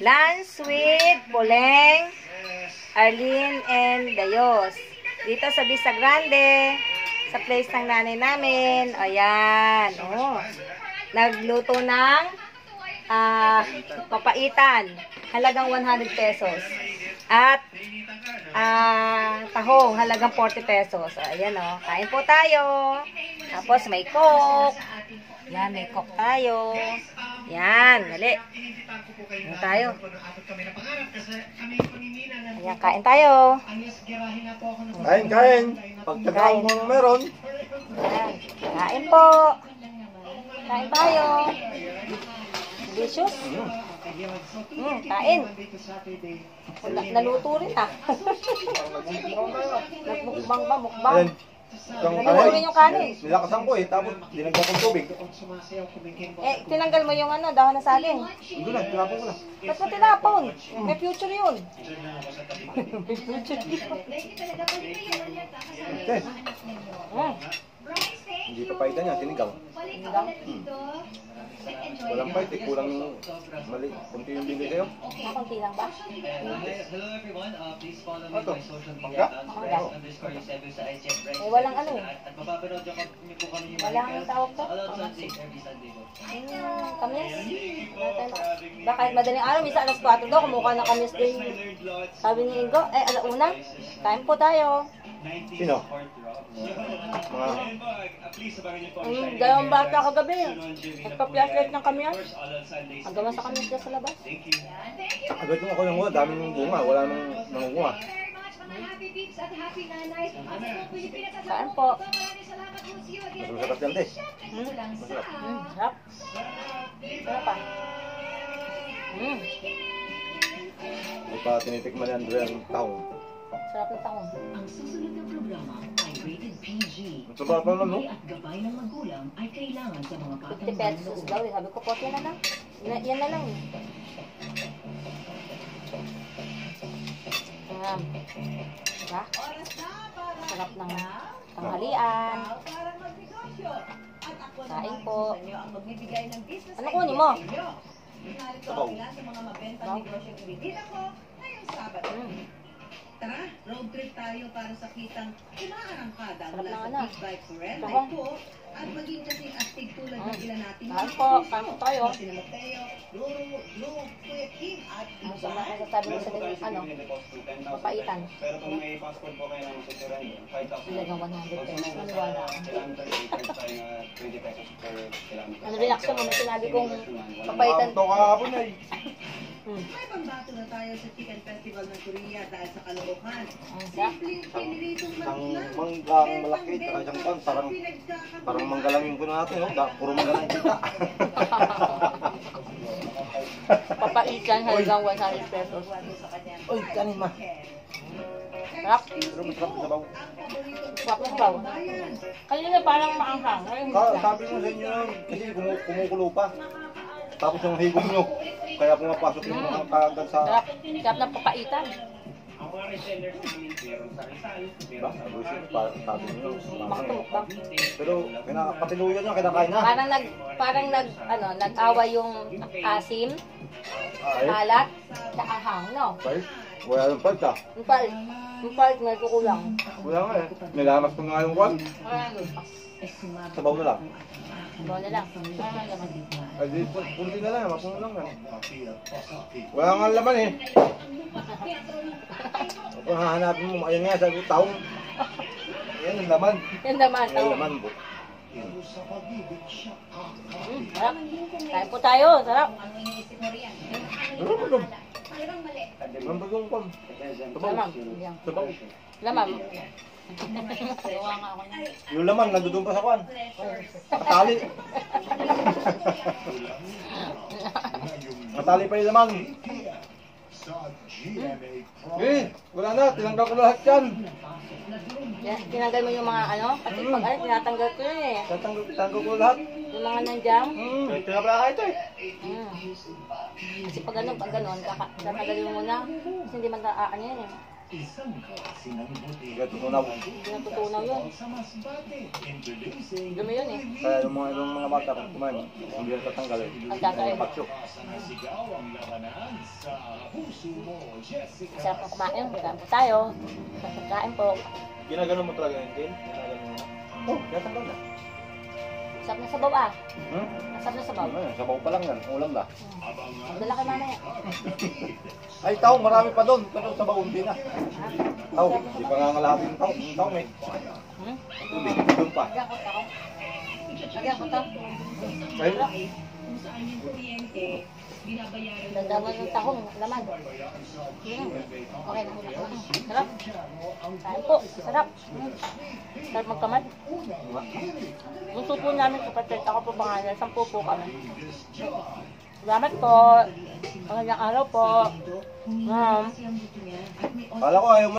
Lunch with Poleng, Arlene, and Dayos. Dito sa Vista Grande, sa place ng nanay namin. Ayan. Oh. Nagluto ng papaitan. Halagang 100 pesos. At tahong, halagang 40 pesos. Ayan o. Kain po tayo. Tapos may coke. Yan, may coke tayo. Yan, dali. Kain tayo. Ayan, kain tayo. Kain. Pagkakaon mo meron. Ayan, kain po. Kain tayo. Delicious. Kain. Naluto rin Nagmukbang ba? Mukbang. Naluto rin yung kanin. Nilakasan ko tapos dinagdag kong tubig. Tinanggal mo yung dahon ng saging. Hindi na, tinapon ko na. Ba't mo tinapon? May future yun. May future yun. Okay. Hindi pa paita niya, sinigang. Walang fight, kulang yung mali. Kunti yung bigay sa'yo. Kunti lang ba? Ito, pangga? Walang walang tawag to? Kamis? Ba kahit madaling araw, misa alas 4 daw, kumukha ng kamis din. Sabi ni Ingo, alauna, kain po tayo. Sino? Dalawang bata kagabi. Nagpa-flashlight ng kamiyan. Hanggang sa kamiyan sa labas. Agad nung ako ng bunga, dami ng bunga, wala nang nangunguha. Saan po? Mas masarap yan, te. Masarap. Sarap. Sarap pa. Hindi pa tinitikman ni Andrea ang tahong. Sarap ng tahong. Ang susunod na programa ay rated PG. Ang sarap pa naman, no? At gabay ng magulang ay kailangan sa mga 50 pesos daw. Sabi ko, 40 na lang. Yan na lang. Diba? Sarap ng tanghalian. Kain po. Ano kunin mo? Sabaw. Tara, road trip tayo para sa kitang umaarangkada Sarap mula ng sa Big Bike Forever Tahong. po at maging kasing astig tulad ng ilan natin Kain po. Kain po tayo. sina Mateo, Luro, Lu, Kuya Kim at Ang sarap na sasabi mo sa papaitan. Pero kung may passport po kayo ng susuran yun, 5,000. Halagang 100 pesos. Maniwala ako. Kailangan tayo i-charge tayo na 20 pesos per kilometer. Relax mo. May sinabi kong papaitan. Ito kahapon ay. may pambato na tayo sa Chicken Festival ng Korea dahil sa Caloocan. Ang sarap. Simpleng piniritong Isang manok manggang malaki, tsaka isang pan, parang manggalangin ko na natin, no? Puro manggalang kita. Papaitan halagang 100 pesos. Uy, kanin ma. Sarap. Pero masarap sa sabaw. Sarap na sabaw. Kanina parang maanghang. Ngayon hindi na. Sabi mo sa inyo, kasi kumukulo pa. Tapos yung higong nyo, kaya pumapasok yung mga kagad sa... Sarap. Sarap na papaitan. Ang mga resellers namin, meron sa Rizal, Diba? meron sa Sabi nyo, Mukbang to mukbang. pero patiluyan nyo, kinakain na. Nag-awa yung asim, Ay, alat, sa ahang, no? fight. Wala ng fight ah. Yung palt, medyo kulang. Wala nga eh. Nilamas ko nga yung kwan. Sabaw na lang. Bawa na lang. Ay, di, punti na lang, mapuno lang yan. Wala nga laman eh. Kung hahanapin mo, ayun nga, sabi ko, taong. Ayan ang laman. Yan naman. Ayan ang laman po. Sarap. Kain po tayo. Sarap. Ano ba doon? Ano ba doon kwan? Sabaw. Lamang. Sabaw. Lamang. Yung laman, nandun pa sa kwan. Matali. Matali pa yung laman. Eh, wala na, tinanggal ko lahat yan. Yan, tinanggal mo yung mga kasi pag tinatanggal ko yun eh. Tinanggal ko lahat. Yung mga nandiyan. Tinabla ka ito eh. Kasi pag ganon, tatanggalin mo muna. Kasi hindi man yan eh. Kaya tutunaw. Natutunaw yun. Dumi yun eh. Kaya yung mga bata kung kumain, hindi na tatanggal eh. Ang tatay. Paksyo. Masarap na kumain. Kain po tayo. Kain po. Ginagano mo talaga yun, Jen? Ginagano mo? Oh, tatanggal na. Masarap na sabaw ah. Hmm? Masarap na sabaw. Ano, sabaw pa lang yan. Ulam na. Dala kay mamaya. Ay, tao, marami pa doon. Pero sa baon din na. Tao, di pa nga ngalahatin yung tao. Yung tao, eh. Hmm? Tubig, doon pa. Lagyan ko to. Lagyan ko to. Ayun. Kung saan yung kuryente, binabayaran ng Dandaman ng tahong. Laman. Okay na. Sarap. Kain po. Sarap. Sarap magkamay. Yung supo namin kapatid. Ako po pangalan. 10 po kami. Salamat po. Magandang araw po. kasi ang gusto niya at may Kala ko ayaw mo.